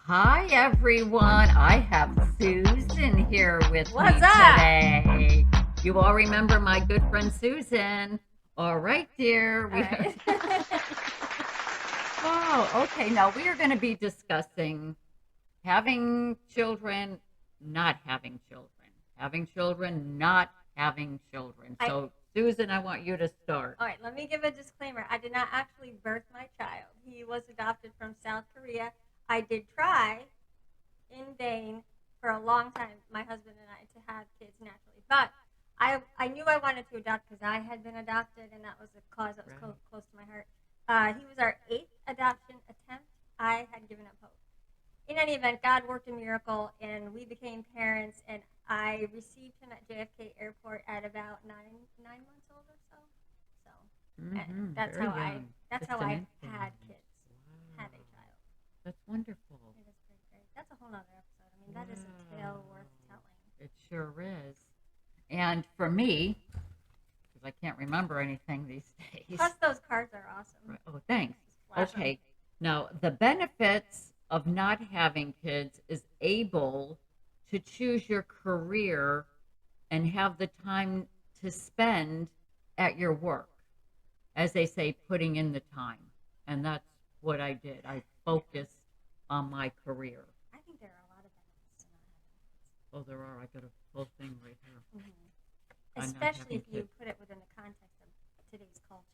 Hi, everyone. I have Susan here with me What's up? today. You all remember my good friend Susan. All right, dear. All right. Oh, okay. Now we are going to be discussing having children, not having children, not having children. I So, Susan, I want you to start. All right, let me give a disclaimer. I did not actually birth my child. He was adopted from South Korea. I did try in vain for a long time, my husband and I, to have kids naturally. But I knew I wanted to adopt because I had been adopted, and that was a cause that was Right. close to my heart. He was our eighth adoption attempt. I had given up hope. In any event, God worked a miracle, and we became parents. And I received him at JFK Airport at about nine months old or so. So that's Very how I young. that's Just how an I infant. had kids, Wow. had a child. That's wonderful. It is pretty great. That's a whole nother episode. I mean, that is a tale Wow. worth telling. It sure is. And for me, because I can't remember anything these days. Plus, those cards are awesome. Right. Oh, thanks. Just flash 'em. Okay. Now, the benefits of not having kids is able to choose your career and have the time to spend at your work. As they say, putting in the time. And that's what I did. I Yeah. focused on my career. I think there are a lot of benefits to not having kids. Oh, there are. I got a whole thing right here. I'm not Especially having if you kids. put it within the context of today's culture.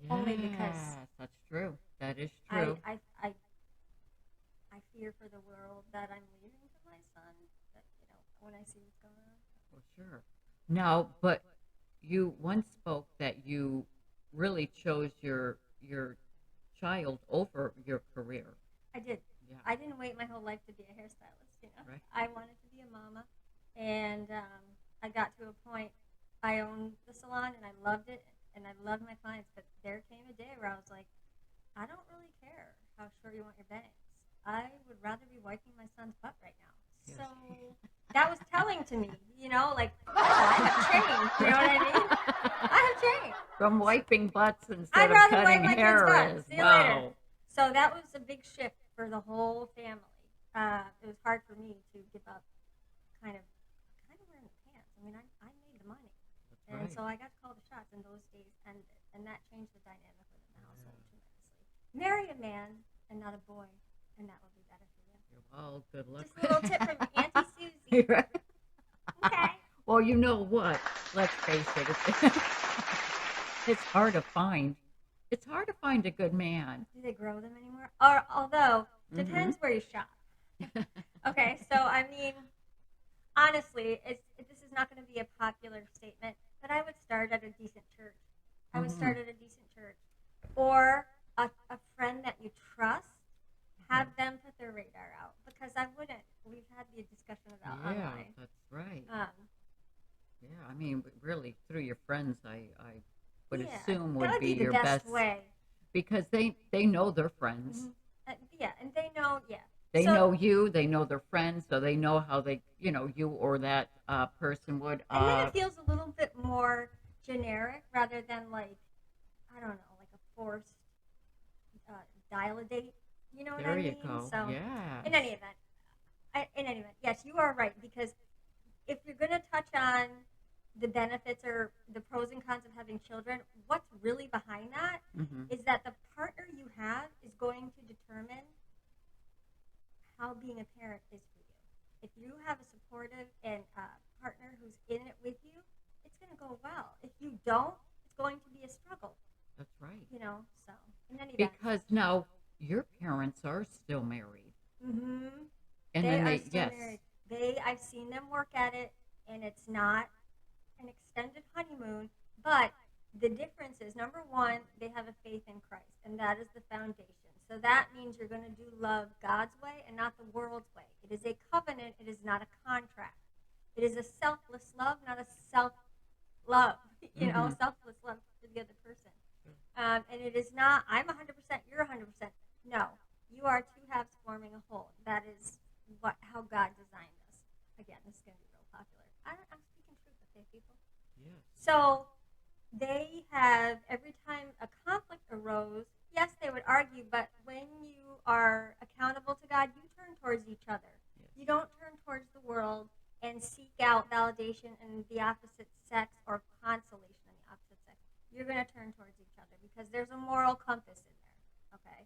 Only because Yes, that's true. That is I, true. I, I, I fear for the world that I'm leaving to my son. That when I see what's going on. Well, sure. Now, but you once spoke that you really chose your child over your career. I did. Yeah. I didn't wait my whole life to be a hairstylist. Right. I wanted to be a mama, and I got to a point. I owned the salon, and I loved it, and I loved my clients. But there came a day where I was like, I don't really care how short you want your bangs. I would rather be wiping my son's butt right now. Yes. So that was telling to me, like I have changed. You know what I mean? I have changed. From wiping butts instead I'd of rather cutting wipe my kid's hair butt. is See you later. wow. So that was a big shift for the whole family. It was hard for me to give up kind of wearing the pants. I mean, I made the money, That's and right. so I got to call the shots, and those days ended, and that changed the dynamic within the household tremendously. Marry a man and not a boy, and that will be better for you. Well, good luck. Just a little tip from Auntie Susie. You're right. Okay. Well, you know what? Let's face it. It's hard to find. It's hard to find a good man. Do they grow them anymore? Or although Mhm. depends where you shop. Okay, so I mean, honestly, this is not going to be a popular statement, but I would start at a decent church. I would start at a decent church, or a friend that you trust. Have them put their radar out because I wouldn't. We've had the discussion about Yeah, online. that's right. Um, Yeah, I mean, really, through your friends, I would yeah, assume that would would be be the your best best way. because they know their friends. Mhm. Yeah, and they know. Yeah, They so know you, they know their friends, so they know how they, you or that person would. and then it feels a little bit more generic rather than like I don't know, like a forced uh, dial a date. You know what I There you mean? go. So Yes. in any event, yes, you are right because if you're going to touch on the benefits or the pros and cons of having children, what's really behind that Hmm. is that the partner you have is going to determine how being a parent is for you. If you have a supportive and partner who's in it with you, it's going to go well. If you don't, it's going to be a struggle. That's right. So in any event. Because now your parents are still married, Mm-hmm. and They then are they still yes, married. I've seen them work at it, and it's not an extended honeymoon. But the difference is number one, they have a faith in Christ, and that is the foundation. So that means you're going to do love God's way and not the world's way. It is a covenant. It is not a contract. It is a selfless love, not a self love. Mhm. Selfless love for the other person. And it is not. I'm 100%. You're 100%. No, you are two halves forming a whole. That is how God designed us. Again, this is going to be real popular. I'm speaking truth, okay, people. Yes. So they have every time a conflict arose. Yes, they would argue, but when you are accountable to God, you towards each other. Yes. You don't turn towards the world and seek out validation in the opposite sex or consolation in the opposite sex. You're going to turn towards each other because there's a moral compass in there. Okay.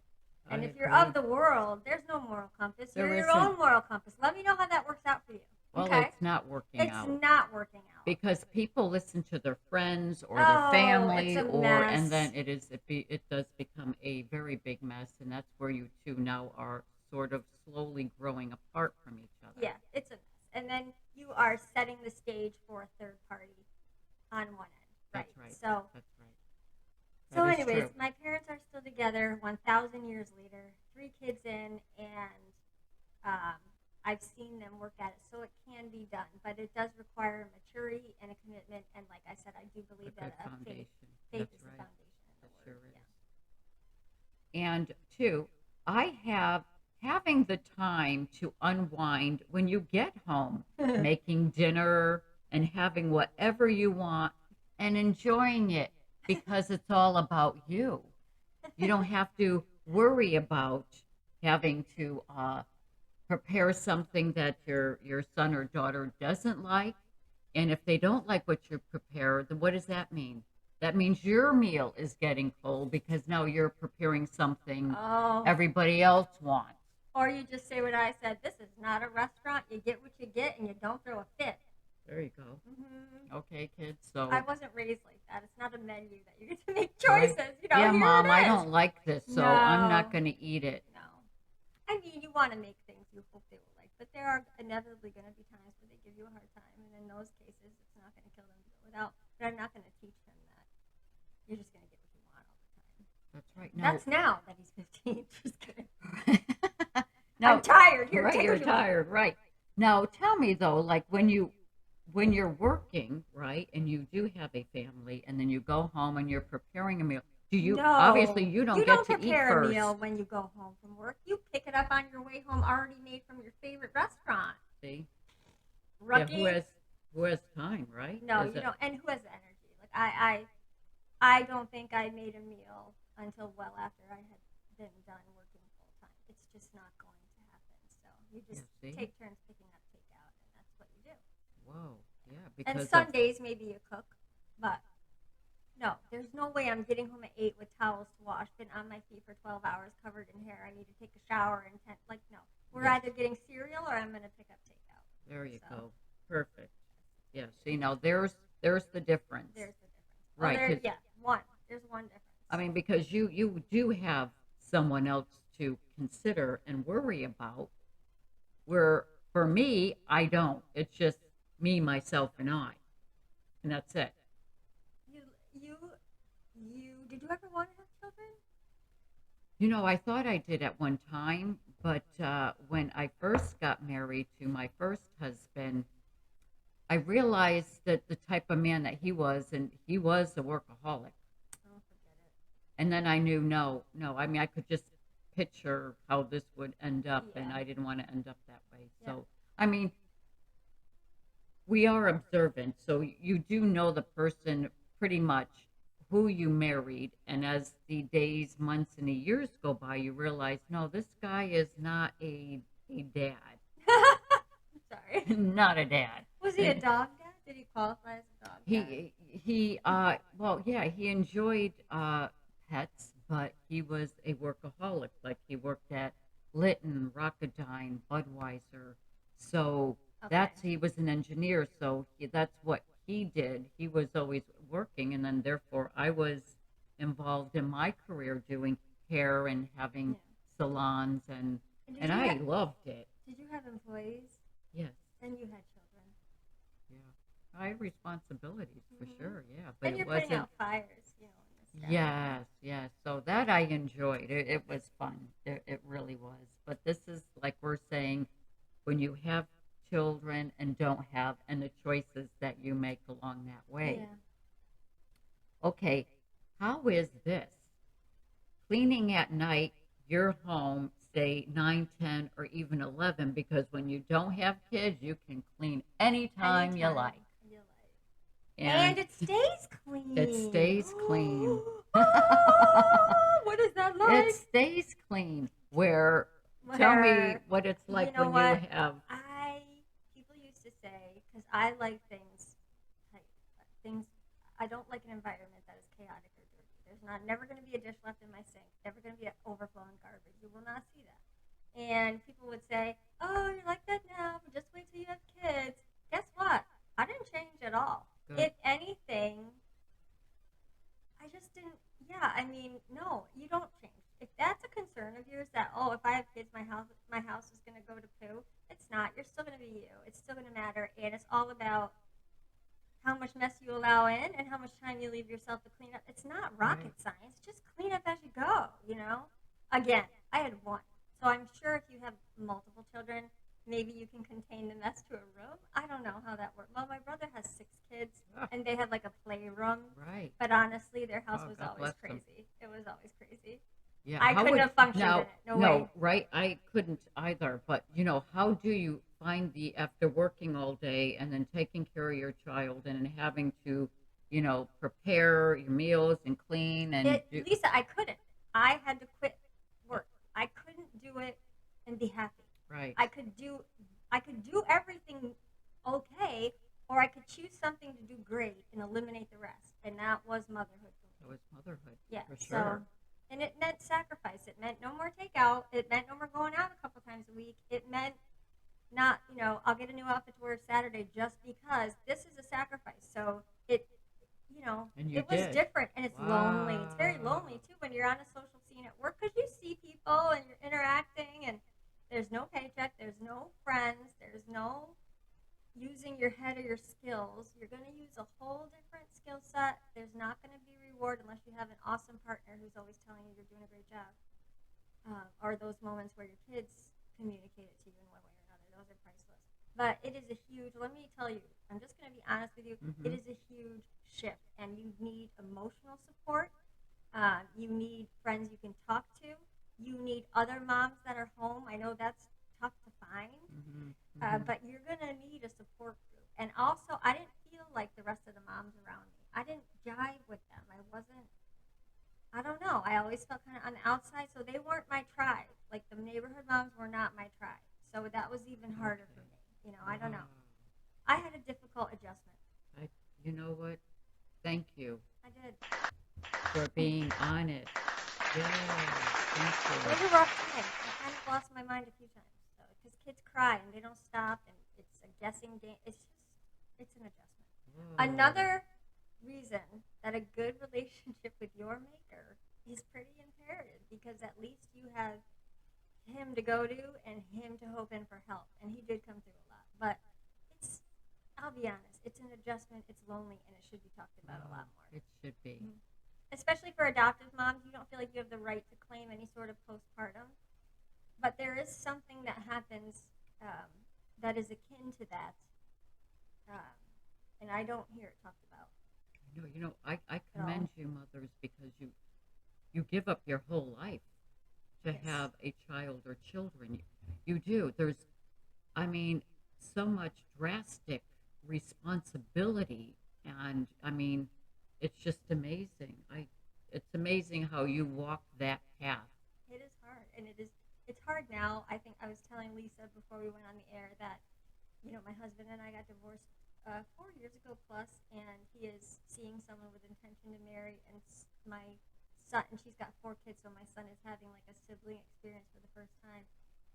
And I if you're agree. of the world, there's no moral compass. There You're your isn't. own moral compass. Let me know how that works out for you. Well, Okay. it's not working It's out not working out. because people listen to their friends or their Oh, family, it's a and mess. then it does become a very big mess, and that's where you two now are sort of slowly growing apart from each other. Yeah, it's a mess. And then you are setting the stage for a third party on one end. Right. That's right. So, That's right. so That is anyways, true. my parents are still together 1,000 years later, 3 kids in, and I've seen them work at it. So it can be done, but it does require maturity and a commitment. And like I said, I do A believe good that foundation. faith That's is the right. foundation in the It word. sure is. Yeah. And two, I have having the time to unwind when you get home, making dinner and having whatever you want and enjoying it because it's all about you. You don't have to worry about having to prepare something that your son or daughter doesn't like. And if they don't like what you prepare, then what does that mean? That means your meal is getting cold because now you're preparing something Oh. everybody else wants. Or you just say what I said. This is not a restaurant. You get what you get, and you don't throw a fit. There you go. Mm-hmm. Okay, kids. So I wasn't raised like that. It's not a menu that you get to make choices. Right. You know, Yeah, here Mom, it I is. don't like this, so I'm not No. going to eat it. No. I mean, you want to make things you hope they will like, but there are inevitably going to be times where they give you a hard time, and in those cases, it's not going to kill them to go without. But I'm not going to teach him that you're just going to get what you want all the time. That's right. No. That's now that he's 15. Just kidding. No, I'm tired. Here, right, take you're what you want. tired, right? Now, tell me though, like when you're working, right, and you do have a family, and then you go home and you're preparing a meal. Do you No. obviously you don't get to eat prepare first? a meal when you go home from work. You pick it up on your way home, already made from your favorite restaurant. See, Rookie. yeah, who has time, right? No, Is you it- don't. And who has the energy? Like I don't think I made a meal until well after I had been done working full time. It's just not going to happen. So you just Yeah, see? take turns picking up takeout, and that's what you do. Whoa, yeah, And because of- Sundays maybe you cook, but no, there's no way I'm getting home at 8 with towels to wash, been on my feet for 12 hours covered in hair. I need to take a shower and no. We're Yes. either getting cereal or I'm going to pick up takeout. there you So. go, perfect. Yeah, see now there's the difference. There's the difference. Right, Well, 'cause- yeah, one. There's one difference. I mean, because you do have someone else to consider and worry about. Where for me, I don't. It's just me, myself, and I, and that's it. Did you ever want to have children? You know, I thought I did at one time, but when I first got married to my first husband, I realized that the type of man that he was, and he was a workaholic. Oh, forget it. And then I knew, no. I mean, I could just picture how this would end up, and Yeah. I didn't want to end up that way. Yeah. So, I mean, we are observant, so you do know the person pretty much who you married, and as the days, months, and the years go by, you realize, no, this guy is not a dad. Sorry. Not a dad. Was he a dog dad? Did he qualify as a dog dad? He enjoyed pets, but he was a workaholic. Like he worked at Litton, Rocketdyne, Budweiser. So Okay. he was an engineer. So that's what he did. He was always working, and then therefore I was involved in my career doing hair and having Yeah. salons, and did you I ha- loved it. Did you have employees? Yes. And you had children. Yeah. I had responsibilities for Mhm. sure, yeah. But And it you're wasn't. putting out fires, in this town. Yes. So that I enjoyed. It was fun. It really was. But this is like we're saying, when you have children and don't have, and the choices that you make along that way. Yeah. Okay, how is this? Cleaning at night, your home, say 9, 10, or even 11, because when you don't have kids, you can clean anytime you like. And it stays clean. It stays clean. Oh, what is that like? It stays clean. Where Tell me where, what it's you like know when you what, have. I people used to say, because I like things like things. I don't like an environment that is chaotic or dirty. There's never going to be a dish left in my sink. Never going to be overflowing garbage. You will not see that. And people would say, "Oh, you're like that now, but just wait till you have kids." Guess what? I didn't change at all. Good. If anything, I just didn't. Yeah, I mean, no, you don't change. If that's a concern of yours, that oh, if I have kids, my house is going to go to poo. It's not. You're still going to be you. It's still going to matter, and it's all about how much mess you allow in and how much time you leave yourself to clean up. It's not rocket Right. science. Just clean up as you go. Again, I had one, so I'm sure if you have multiple children, maybe you can contain the mess to a room. I don't know how that works. Well, my brother has 6 kids, Ah, and they had like a playroom. right. But honestly, their house Oh, was God always bless them. crazy. It was always crazy. Yeah. I How couldn't would have functioned in now? it. No No, way. right? I couldn't either. But how do you find the after working all day and then taking care of your child and then having to, prepare your meals and clean and do Lisa, I couldn't. I had to quit work. I couldn't do it and be happy. right? I could do I could do everything okay, or I could choose something to do great and eliminate the rest. And that was motherhood for That me. was motherhood Yeah. for So, sure. and it meant sacrifice. It meant no more takeout. It meant no more going out a couple times a week. It meant not, I'll get a new outfit to wear Saturday just because this is a sacrifice. So And you it was did. different, and it's lonely. It's very Wow. lonely too when you're on a social scene at work because you see people and you're interacting, and there's no paycheck, there's no friends, there's no using your head or your skills. You're going to use a whole different skill set. There's not going to be reward unless you have an awesome partner who's always telling you you're doing a great job. Or those moments where your kids communicate it to you in one way or another. Those are priceless. But it is a huge, let me tell you, I'm just going to be honest with you, it Mm-hmm. is a huge shift, and you need emotional support. You need friends you can talk to. You need other moms that are home. I know that's tough to find, Mm-hmm. Mm-hmm. but you're going to need a support group. And also, I didn't feel like the rest of the moms around me. I didn't jive with them. I don't know. I always felt kind of on the outside, so they weren't my tribe. Like the neighborhood moms were not my tribe. So that was even harder for me. I don't know. I had a difficult adjustment. I, you know what? Thank you I did. for being on it. Yeah, It thank was a rough time. I kind of lost my mind a few times, though, because kids cry and they don't stop, and it's a guessing game. It's an adjustment. you. Another reason that a good relationship with your maker is pretty imperative, because at least you have him to go to and him to hope in for help, and he did come through a lot. But it's, I'll be honest, it's an adjustment. It's lonely, and it should be talked about a lot more. It should be. Mhm. Especially for adoptive moms, you don't feel like you have the right to claim any sort of postpartum, but there is something that happens that is akin to that, um, and I don't hear it talked about No, I at commend all. you, mothers, because you give up your whole life to Yes. have a child or children. You do. There's, I mean, so much drastic responsibility, and I mean, it's just amazing. It's amazing how you walk that path. It is hard, and it's hard now. I think I was telling Lisa before we went on the air that my husband and I got divorced 4 years ago plus, and he is seeing someone with intention to marry, and my son, and she's got 4 kids, so my son is having like a sibling experience for the first time,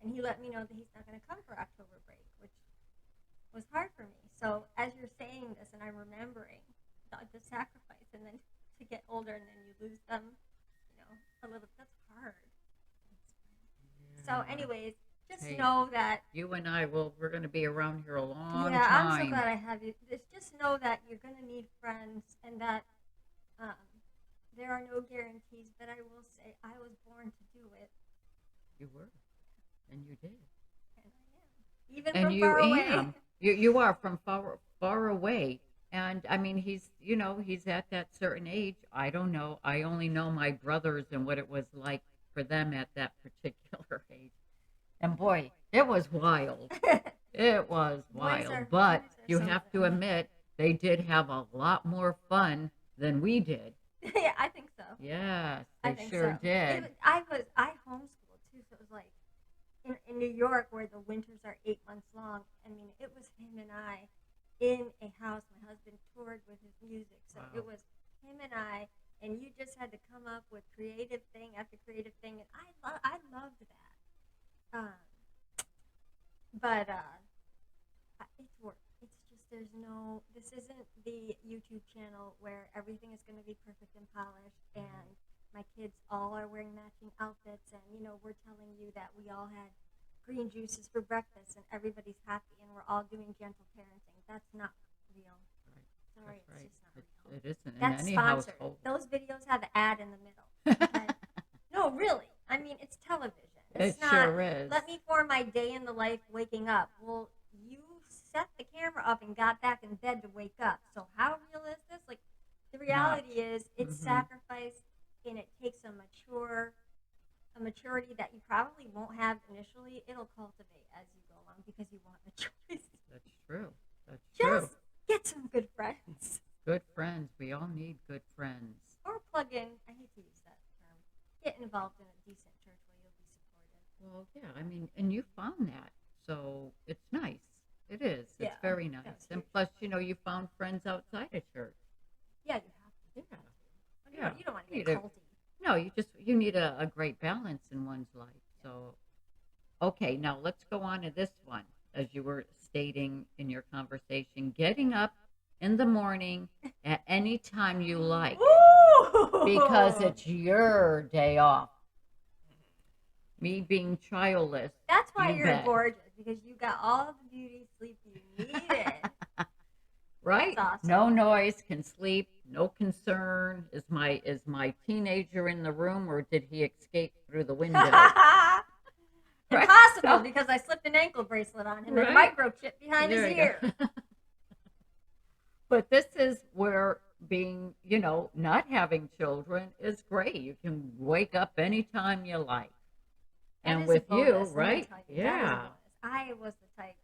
and he let me know that he's not going to come for October break, which was hard for me. So as you're saying this, and I'm remembering the sacrifice, and then to get older, and then you lose them, a little. That's hard. So, Yeah. anyways, just Hey, know that. you and we're going to be around here a long Yeah, I'm so time. glad I have you. Just know that you're going to need friends, and that um, there are no guarantees. But I will say, I was born to do it, You were, and you did. and I am, even And from you far away. am. You are from far away. And I mean, he's at that certain age. I don't know. I only know my brothers and what it was like for them at that particular age. And boy, it was wild. It was wild. But boys are you something. have to admit, they did have a lot more fun than we did. Yeah, I think so. Yes, I they think sure so. did. I homeschooled too, so it was like in New York where the winters are 8 months long. I mean, it was him and I in a house. My husband toured with his music, so Wow. it was him and I, and you just had to come up with creative thing after creative thing, and I loved that. Um, but it's work. It's just there's no. This isn't the YouTube channel where everything is going to be perfect and polished, and my kids all are wearing matching outfits, and we're telling you that we all had green juices for breakfast, and everybody's happy, and we're all doing gentle parenting. That's not real. Right. Sorry, That's right. it's just not real. It isn't in That's any sponsored. household. Those videos have an ad in the middle. Okay? No, really. I mean, it's television. It's It not. sure is. Let me form my day in the life waking up. Well, you set the camera up and got back in bed to wake up. So how real is this? Like, the reality is, it's sacrifice, and it takes a maturity that you probably won't have initially. It'll cultivate as you go along because you want a choice. That's true. That's true. Just get some good friends. Good friends. We all need good friends. Or plug in, I hate to use that term, get involved in a decent church where you'll be supported. Well, yeah, I mean, and you found that, so it's nice. It is. It's Yeah, very nice. that's And huge. plus, you found friends outside of church. Yeah, you have to. Yeah. Yeah. You don't want to You get need culty. No, you need a great balance in one's life. So, okay, now let's go on to this one. As you were stating in your conversation, getting up in the morning at any time you like Ooh! because it's your day off. Me being childless. That's why you you're bet. gorgeous, because you got all the beauty sleep you needed. Right? That's awesome. No noise, can sleep, no concern. Is my teenager in the room or did he escape through the window? Right. Impossible, So- because I slipped an ankle bracelet on him and a Right. microchip behind There his you ear. go. But this is where being, not having children is great. You can wake up anytime you like. That And is with a you, bonus, let me right? tell you. That is a Yeah. bonus. I was the type.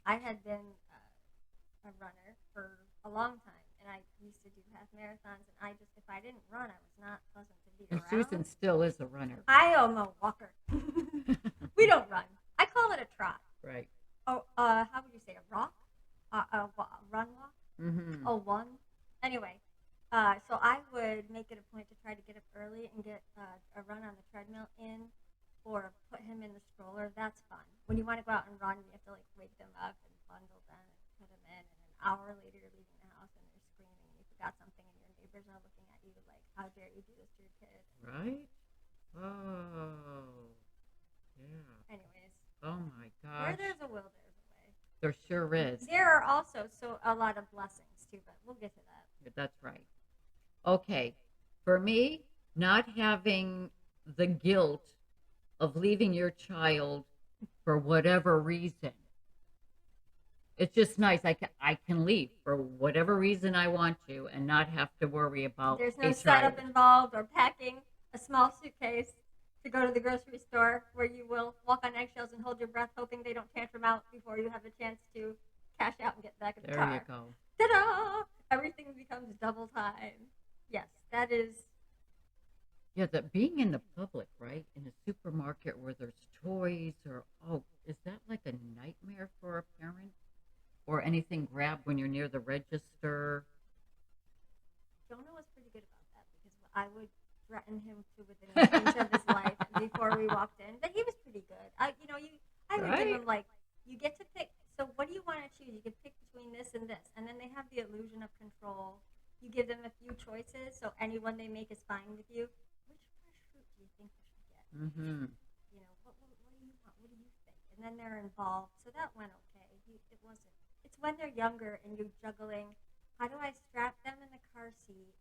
I had been a runner for a long time, and I used to do half marathons. And if I didn't run, I was not pleasant to be And around. Susan still is a runner. I am a walker. We don't run. I call it a trot. Right. Oh, how would you say, a rock? A run walk? Mm-hmm. Oh, one. Anyway, so I would make it a point to try to get up early and get a run on the treadmill in, or put him in the stroller. That's fun. When you want to go out and run, you have to wake them up and bundle them and put them in. And an hour later, you're leaving the house and they're screaming and you forgot something, and your neighbors are looking at you like, "How dare you do this to your kid?" Right? Oh. Yeah. Anyways, Oh my where gosh. there's a will, there's a way. There sure is. There are also a lot of blessings too, but we'll get to that. That's right. Okay. For me, not having the guilt of leaving your child for whatever reason. It's just nice. I can leave for whatever reason I want to and not have to worry about There's no a setup child. involved or packing a small suitcase to go to the grocery store where you will walk on eggshells and hold your breath, hoping they don't tantrum out before you have a chance to cash out and get back in the There car. you go. Ta-da! Everything becomes double time. Yes, that is. Yeah, that being in the public, right? In a supermarket where there's toys is that like a nightmare for a parent? Or anything grabbed when you're near the register? Jonah was pretty good about that, because I would threaten him to within an inch of his life before we walked in. But he was pretty good. I would give him you get to pick. So what do you want to choose? You can pick between this and this, and then they have the illusion of control. You give them a few choices, so anyone they make is fine with you. Which fresh fruit do you think we should get? Mm-hmm. What do you want? What do you think? And then they're involved, so that went okay. It wasn't. It's when they're younger and you're juggling. How do I strap them in the car seat,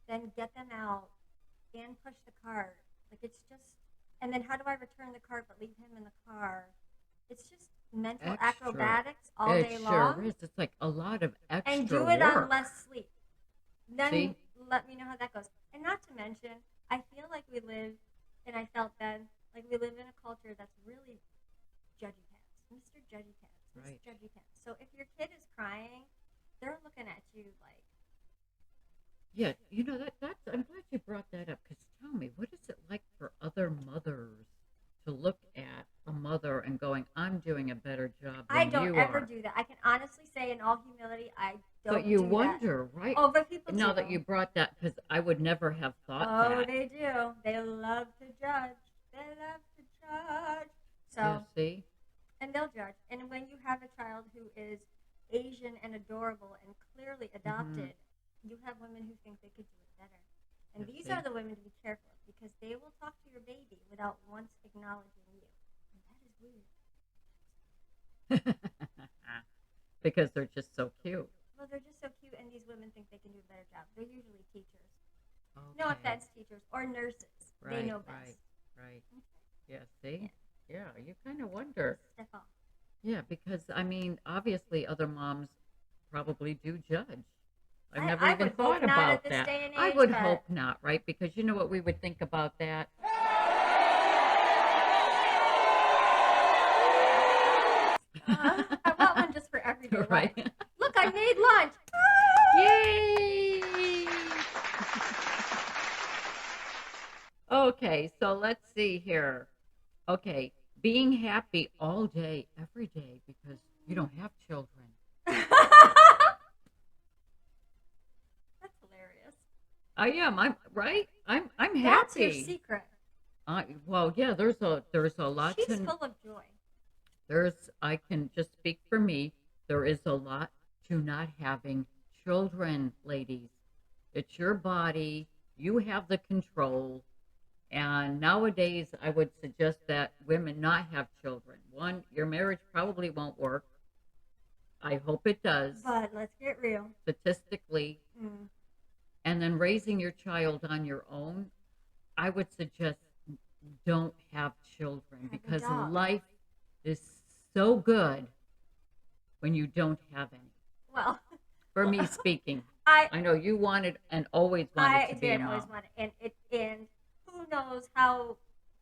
then get them out and push the cart? It's just. And then how do I return the cart but leave him in the car? It's just mental Extra. acrobatics all It day sure long. is. It's like a lot of extra And do it work. on less sleep. Then See? let me know how that goes. And not to mention, I feel like we live, and I felt then, like we live in a culture that's really judgy pants. Mr. Judgy Pants. Miss Right. Judgy Pants. So if your kid is crying, they're looking at you like. Yeah, that's. I'm glad you brought that up because tell me, what is it like for other mothers to look at a mother and going, I'm doing a better job I than don't you ever are. do that. I can honestly say, in all humility, I But don't you do that. wonder, right? Oh, but people Now do. that you brought that, because I would never have thought Oh, that. they do. They love to judge. They love to judge. So, You see? and they'll judge. And when you have a child who is Asian and adorable and clearly adopted, you have women who think they could do it better. And You these see? are the women to be careful of because they will talk to your baby without once acknowledging you. And that is weird. Because they're just so cute. Well, they're just so cute, and these women think they can do a better job. They're usually teachers. Okay. No offense, teachers or nurses. They Right, know best. right. Okay. Yeah, see? Yeah, you kind of wonder. Step off. Yeah, because I mean, obviously, other moms probably do judge. I've I- never I even would hope thought not about at this that. day and I age, would but- hope not, right? Because you know what we would think about that? I want one just for everyday life. Right? Look, I made lunch. Yay! Okay, so let's see here. Okay, being happy all day, every day, because you don't have children. That's hilarious. I am. I'm right. I'm happy. That's your secret. Well, yeah. There's a lot She's to. full of joy. I can just speak for me. There is a lot to not having children, ladies. It's your body. You have the control. And nowadays, I would suggest that women not have children. One, your marriage probably won't work. I hope it does, But let's get real. statistically. Mm. And then raising your child on your own, I would suggest don't have children Have a because dog. life is so good when you don't have any. Well, For me speaking, I I know you wanted and always wanted to be a did mom. always want it, and who knows how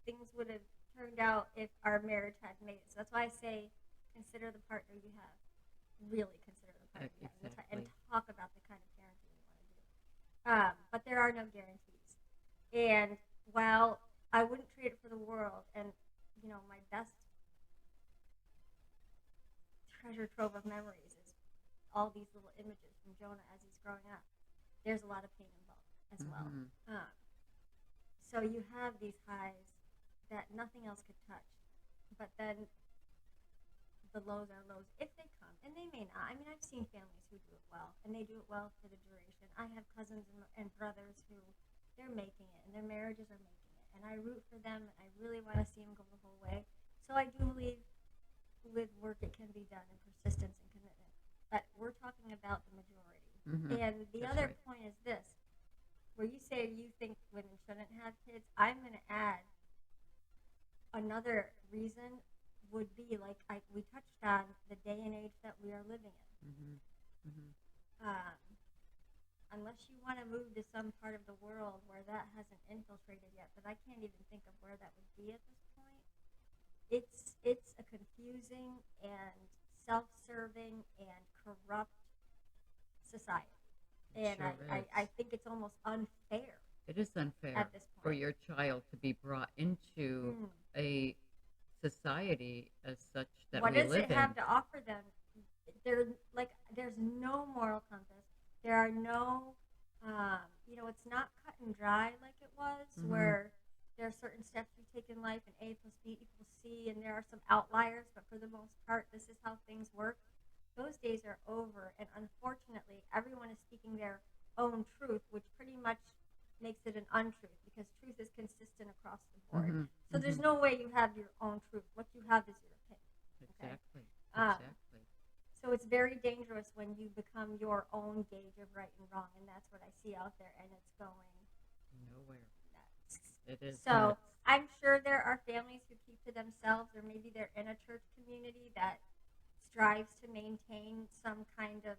things would have turned out if our marriage had made it. So that's why I say consider the partner you have. Really consider the partner you have, and Exactly. talk about the kind of parenting you want to do. But there are no guarantees. And while I wouldn't trade it for the world, and you know my best treasure trove of memories is all these little images from Jonah as he's growing up. There's a lot of pain involved as well. Mhm. So you have these highs that nothing else could touch, but then the lows are lows if they come, and they may not. I mean, I've seen families who do it well, and they do it well for the duration. I have cousins and brothers who they're making it, and their marriages are making it, and I root for them, and I really want to see them go the whole way. So I do believe with work it can be done, and persistence and commitment. But we're talking about the majority. Mhm. And the That's other right. point is this: where you say you think women shouldn't have kids, I'm going to add another reason would be like we touched on the day and age that we are living in. Mhm. Mhm. Unless you want to move to some part of the world where that hasn't infiltrated yet, but I can't even think of where that would be at this point. It's a confusing and self-serving and corrupt society, and Sure I is. think it's almost unfair It is unfair at this for point. your child to be brought into Mm. a society as such that What we does live it have in. to offer them? There's no moral compass. There are no, it's not cut and dry like it was, Mhm. where there are certain steps you take in life, and A plus B equals C, and there are some outliers, but for the most part, this is how things work. Those days are over, and unfortunately, everyone is speaking their own truth, which pretty much makes it an untruth because truth is consistent across the board. Mhm. So there's Mhm. no way you have your own truth. What you have is your opinion. Exactly. Um, Exactly. So it's very dangerous when you become your own gauge of right and wrong, and that's what I see out there, and it's going Nowhere. nuts. It is. So nuts. I'm sure there are families who keep to themselves, or maybe they're in a church community that strives to maintain some kind of,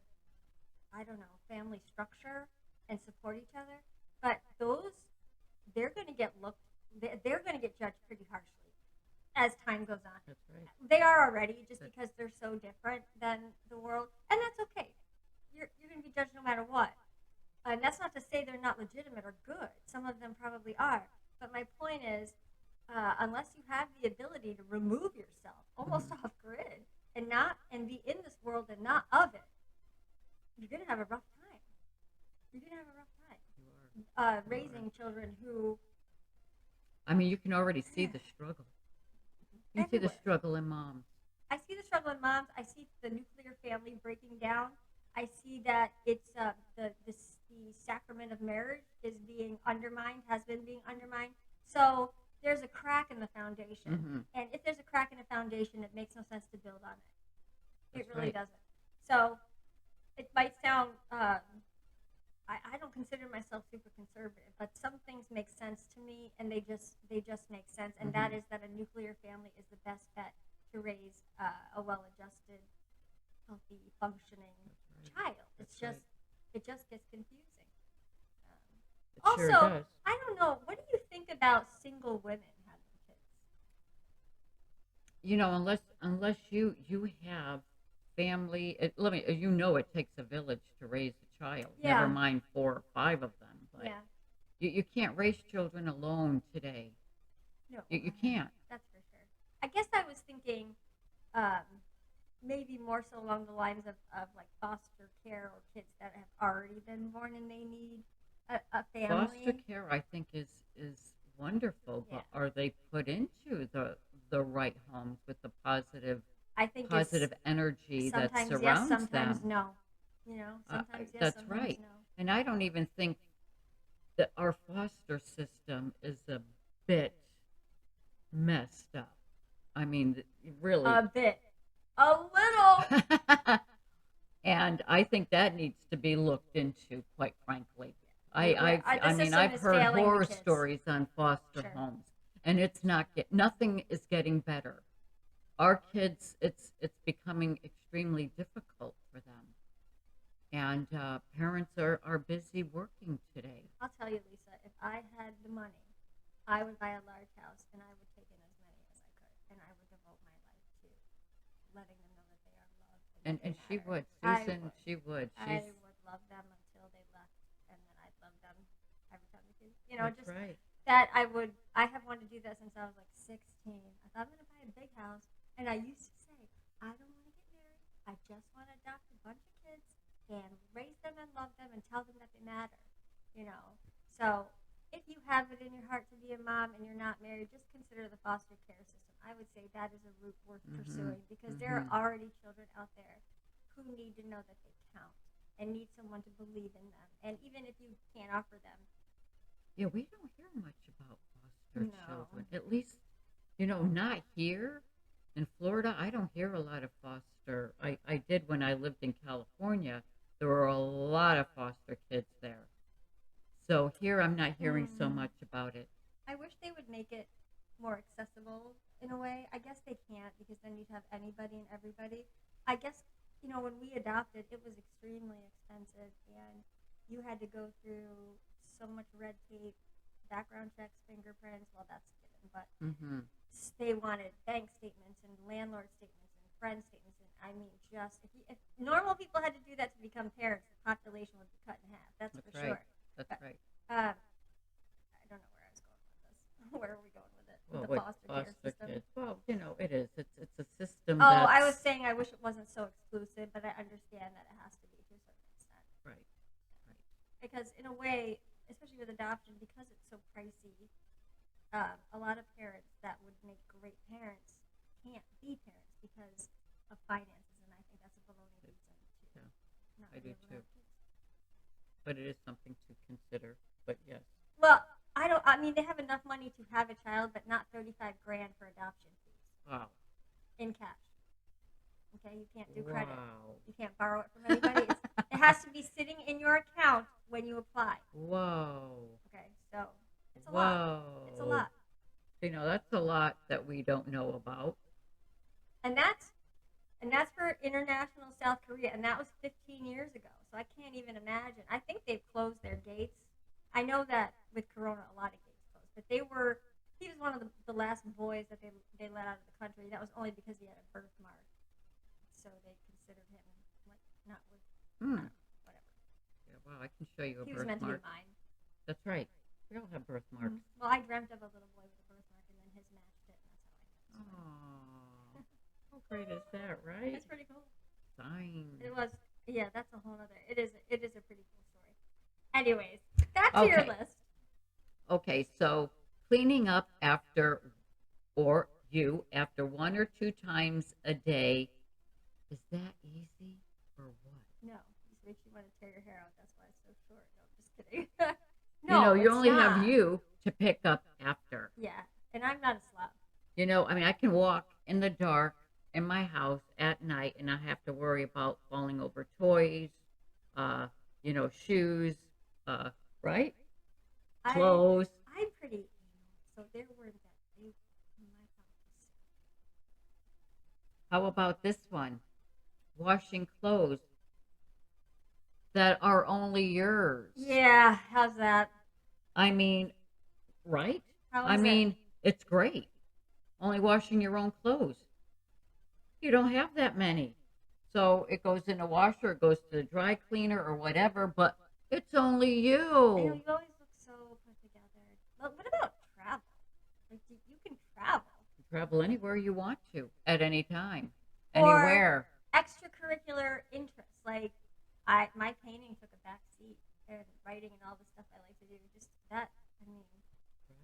I don't know, family structure and support each other. But they're going to get they're going to get judged pretty harshly as time goes on. That's right. They are already, just because they're so different than the world, and that's okay. You're going to be judged no matter what. And that's not to say they're not legitimate or good. Some of them probably are. But my point is, unless you have the ability to remove yourself almost off grid and be in this world and not of it, you're gonna have a rough time. You're gonna have a rough time You are. raising children who I mean, you can already see the struggle. You can see the everywhere. struggle in moms. I see the struggle in moms. I see the nuclear family breaking down. I see that it's the sacrament of marriage is being undermined, has been being undermined. So there's a crack in the foundation, Mhm. and if there's a crack in the foundation, it makes no sense to build on it. It That's really right. doesn't. So it might sound. I don't consider myself super conservative, but some things make sense to me, and they just make sense. And that Mhm. is that a nuclear family is the best bet to raise a well-adjusted, healthy, functioning That's right. child. That's It's just right. it just gets confusing. Um, It sure Also, does. I don't know. What do you think about single women having kids? You know, unless you have family, let me. You know, it takes a village to raise a child. Never Yeah, mind 4 or 5 of them. But yeah, you can't raise children alone today. no, You can't. that's for sure. I guess I was thinking um, maybe more so along the lines of like foster care or kids that have already been born and they need a Foster family. care, I think, is wonderful, Yeah, but are they put into the right homes with the I think it's positive energy that sometimes yes, surrounds sometimes them? no. Sometimes yes, That's sometimes right. no. And I don't even think that our foster system is a bit messed up. I mean, really. A bit, a little. And I think that needs to be looked into, quite frankly. The I mean, system I've is heard failing the horror kids. stories on foster Sure. homes, and it's not nothing is getting better. Our kids, it's becoming extremely difficult for them, and parents are busy working today. I'll tell you, Lisa, if I had the money, I would buy a large house and I would take in as many as I could, and I would devote my life to letting them know that they are loved and that they And she matter. would, I Susan, would. she would. She's I would love them until they left, and then I'd love them every time they came. That's Just right. that I would. I have wanted to do that since I was like 16. I thought I'm going to buy a big house, and I used to say, I don't want to get married. I just want to adopt a bunch of kids and raise them and love them and tell them that they matter. You know. So if you have it in your heart to be a mom and you're not married, just consider the foster care system. I would say that is a route worth Mhm. pursuing because there are Mhm. already children out there who need to know that they count and need someone to believe in them. And even if you can't offer them, Yeah, we don't hear much about foster no. children. At least, not here in Florida. I don't hear a lot of foster. I did when I lived in California. There were a lot of foster kids there. So here I'm not hearing so Hmm. much about it. I wish they would make it more accessible in a way. I guess they can't because then you'd have anybody and everybody. I guess, when we adopted, it was extremely expensive and you had to go through so much red tape, background checks, fingerprints. Well, that's a given, but Hmm. they wanted bank statements and landlord statements and friend statements. And I mean, just if normal people had to do that to become parents, the population would be cut in half. That's That's for right. sure. That's But, right. um, I don't know where I was going with this. Where are we going with it? With Well, the with foster care foster system? kids, well, it is. It's a system Oh, I was that's saying I wish it wasn't so exclusive, but I understand that it has to be to a certain extent. right. Right. Because in a way, especially with adoption, because it's so pricey, a lot of parents that would make great parents can't be parents because of finances, and I think that's a baloney reason to Yeah, not I be do able to too. have kids. But it is something to consider. But yes. Well, I don't. I mean, they have enough money to have a child, but not 35 grand for adoption fees Wow. in cash. Okay, you can't do credit. Wow. You can't borrow it from anybody. It has to be sitting in your account when you apply. Whoa. Okay, so it's a lot. It's a Whoa. lot, That's a lot that we don't know about. and that's for international South Korea, and that was 15 years ago. So I can't even imagine. I think they've closed their gates. I know that with Corona, a lot of gates closed, but they were. He was one of the last boys that they let out of the country. That was only because he had a birthmark, so they considered him like not with Hmm. whatever. Yeah, wow, I can show you a He was meant to be birthmark. mine. That's right. We all have birthmarks. Well, I dreamt of a little boy with a birthmark, and then his Oh, how great is that, right? It's pretty cool. Fine. It was, yeah, that's a whole other. It is a pretty cool story. Anyways, back to your Okay. list. Okay, so cleaning up after, or you, after one or two times a day, is that easy or what? No, just makes you want to tear your hair out. That's why it's so short. No, I'm just kidding. No, You it's only have not. you to pick up after. Yeah, and I'm not a slob. I mean, I can walk in the dark in my house at night and not have to worry about falling over toys, uh, shoes, uh, right? I Clothes. I'm pretty anal, so there weren't that big in my house. How about this one? Washing clothes that are only yours. Yeah, how's that? I mean, right? How I is it? mean, it's great. Only washing your own clothes. You don't have that many. So it goes in a washer, it goes to the dry cleaner or whatever, but it's only I know you. you always look so put together. But what about travel? Like you can travel You travel anywhere you want to at any time, or anywhere, extracurricular interests. Like my painting took a back seat, and writing and all the stuff I like to do. Just that. I mean,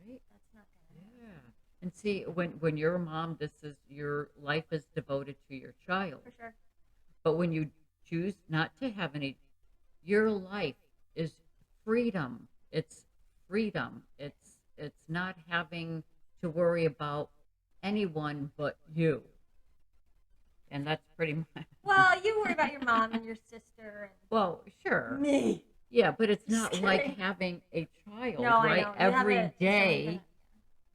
right? that's not gonna happen Yeah. And see, when you're a mom, this is your life is devoted to your child. for sure. But when you choose not to have any, your life is freedom. It's freedom. It's not having to worry about anyone but you. And that's pretty much. Well, you worry about your mom and your sister Well, and sure. me. Yeah, but it's Just not like kidding. having a child, No, I right? know. You have Every a you don't day, even.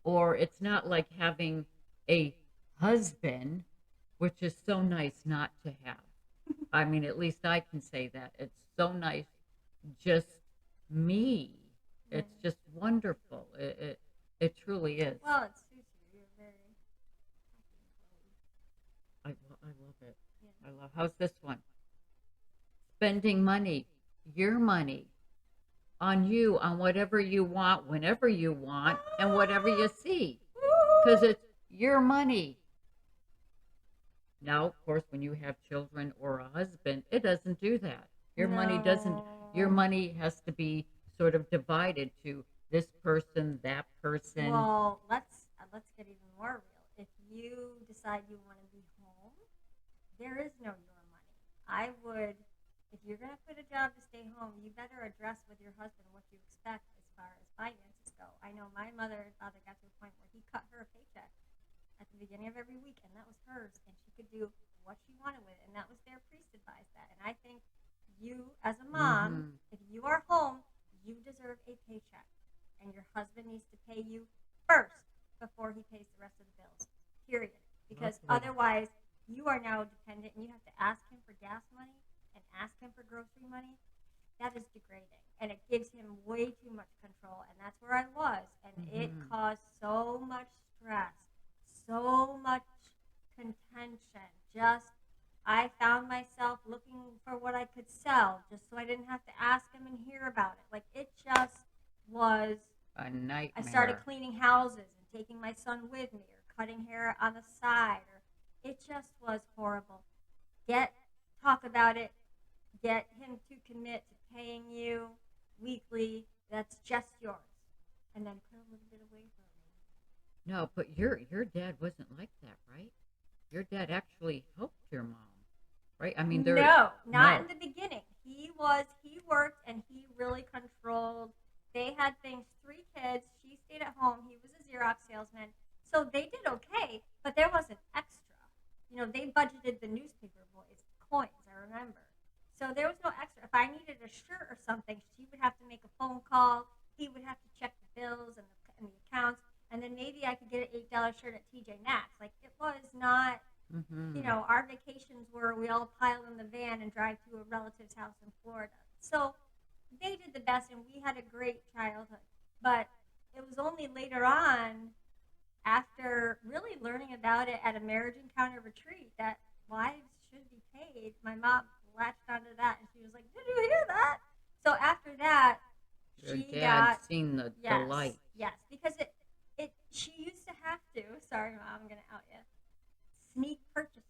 or it's not like having a husband, which is so nice not to have. I mean, at least I can say that. It's so nice, just me. Yeah. It's just wonderful. It truly is. Well, it suits you. You're very I love it. yeah. I love. How's this one? Spending money, your money, on you, on whatever you want, whenever you want, and whatever you see, because it's your money. Now, of course, when you have children or a husband, it doesn't do that. Your money doesn't, your No. money has to be sort of divided to this person, that person. Well, let's get even more real. If you decide you want to be home, there is no your money. I would, if you're going to quit a job to stay home, you better address with your husband what you expect as far as finances go. I know my mother and father got to a point where he cut her a paycheck at the beginning of every week, and that was hers, and she could do what she wanted with it, and that was their priest advised that. And I think you, as a mom, if you are home, you deserve a paycheck, and your husband needs to pay you first before he pays the rest of the bills. Period. Because Lovely. otherwise, you are now dependent, and you have to ask him for gas money and ask him for grocery money. That is degrading, and it gives him way too much control. And that's where I was, and it caused so much stress, so much contention. Just I found myself looking for what I could sell just so I didn't have to ask him and hear about it. Like it just was. A nightmare. I started cleaning houses and taking my son with me, or cutting hair on the side, or it just was horrible. Talk about it. Get him to commit to paying you weekly. That's just yours, and then put a little bit away for me. No, but your dad wasn't like that, right? Your dad actually helped your mom, right? I mean, No, not no. in the beginning. He worked and he really controlled. They had things, 3 kids. She stayed at home. He was a Xerox salesman. So they did okay, but there wasn't extra. They budgeted the newspaper boys coins, I remember. So there was no extra. If I needed a shirt or something, she would have to make a phone call. He would have to check the bills and the accounts. And then maybe I could get an $8 shirt at TJ Maxx. Like, it was not our vacations were we all pile in the van and drive to a relative's house in Florida. So they did the best, and we had a great childhood. But it was only later on, after really learning about it at a marriage encounter retreat, that wives should be paid. My mom latched onto that, and she was like, "Did you hear that?" So after that, Your she dad got seen the yes, light. yes, because it she used to have to. Sorry, Mom, I'm gonna out you. Sneak purchases.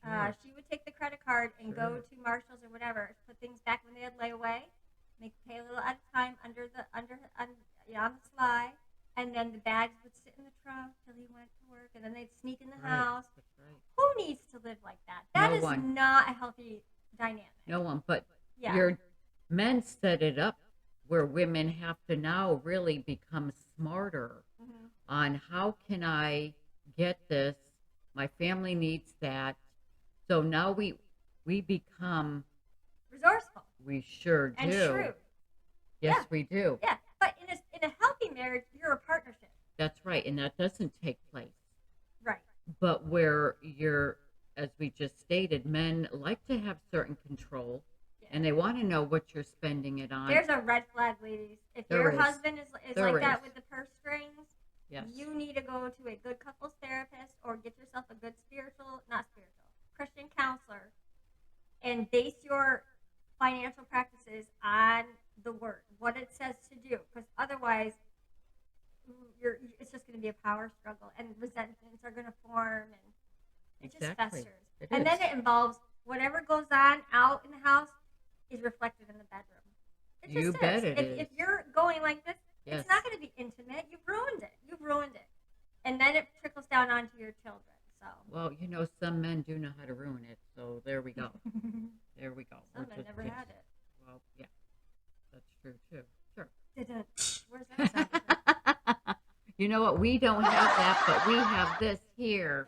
Sure. She would take the credit card and go Sure. to Marshalls or whatever, put things back when they had layaway, pay a little at a time on the sly, and then the bags would sit in the trunk till he went to work, and then they'd sneak in the Right. house. That's right. Who needs to live like that? That No is one. not a healthy dynamic. No one, but Yeah. your men set it up where women have to now really become smarter Mhm. on how can I get this? My family needs that. So now we become, Resourceful we sure do. and shrewd. Yes, Yeah. we do. Yeah, but in a healthy marriage, you're a partnership, That's right, and that doesn't take place. right? But where you're, as we just stated, men like to have certain control, Yeah. and they want to know what you're spending it on. There's a red flag, ladies. If There your is. husband is There like that is. with the purse strings, Yes. you need to go to a good couples therapist or get yourself a good Christian counselor and base your financial practices on the word, what it says to do, because otherwise it's just going to be a power struggle and resentments are going to form and it just Exactly. festers. It And then is. it involves whatever goes on out in the house is reflected in the bedroom. It just You is. bet it If is. you're going like this, Yes. it's not going to be intimate. You've ruined it. And then it trickles down onto your children. So Well, some men do know how to ruin it, so there we go. There we go. some men never had it. Well, yeah, that's true too. Sure. Where's that sound effect? You know what? We don't have that, but we have this here.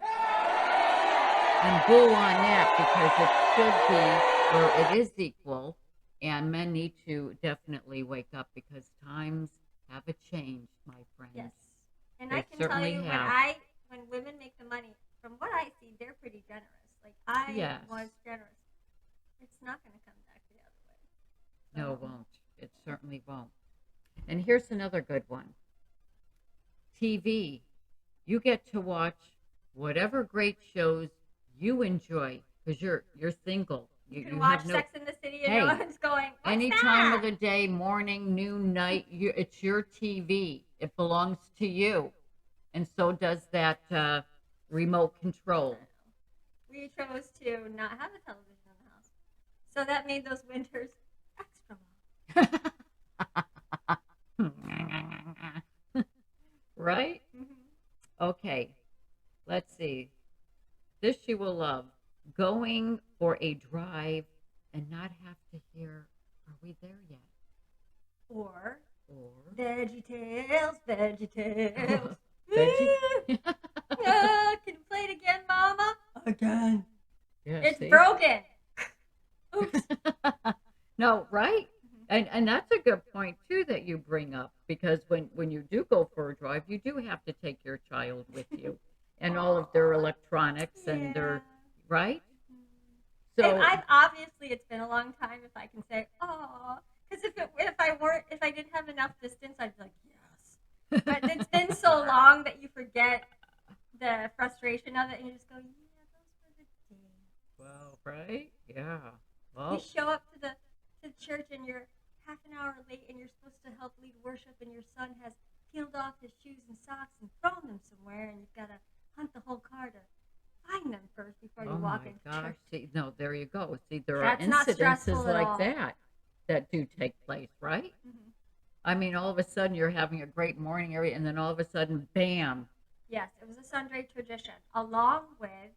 And boo on that because it should be, or it is equal, and men need to definitely wake up because times have changed, my friends. Yes. And They I can tell certainly you have. when women make the money, from what I see, they're pretty generous. Like I Yes. was generous. It's not going to come back the other way. No, it So, won't. It certainly won't. And here's another good one. TV. You get to watch whatever great shows you enjoy because you're single. You can you watch have no Sex in the City and Hey, no one's going, what's any that? time of the day, morning, noon, night. It's your TV. It belongs to you, and so does that remote control. We chose to not have a television in the house. So that made those winters extra long. Right? Mm-hmm. Okay. Let's see. This you will love. Going for a drive and not have to hear, are we there yet? Or Or Veggie Tales. Veggie- Can you play it again, Mama? Again. Yeah, It's see? broken. Oops. No, right? Mhm. And that's a good point too that you bring up because when you do go for a drive, you do have to take your child with you and all of their electronics and their right. So And obviously it's been a long time if I can say oh, because if I didn't have enough distance I'd be like yes. But it's been so long that you forget the frustration of it and you just go yeah those were the days. well, right? Yeah. You Well, show up to the church and you're half an hour late and you're supposed to help lead worship and your son has peeled off his shoes and socks and thrown them somewhere and you've got to hunt the whole car to find them first before you oh walk my into gosh. church. See, no, there you go. See, there That's are not stressful incidences at like all. that do take place, right? Mhm. I mean, all of a sudden you're having a great morning area, and then all of a sudden, bam! Yes, it was a Sunday tradition, along with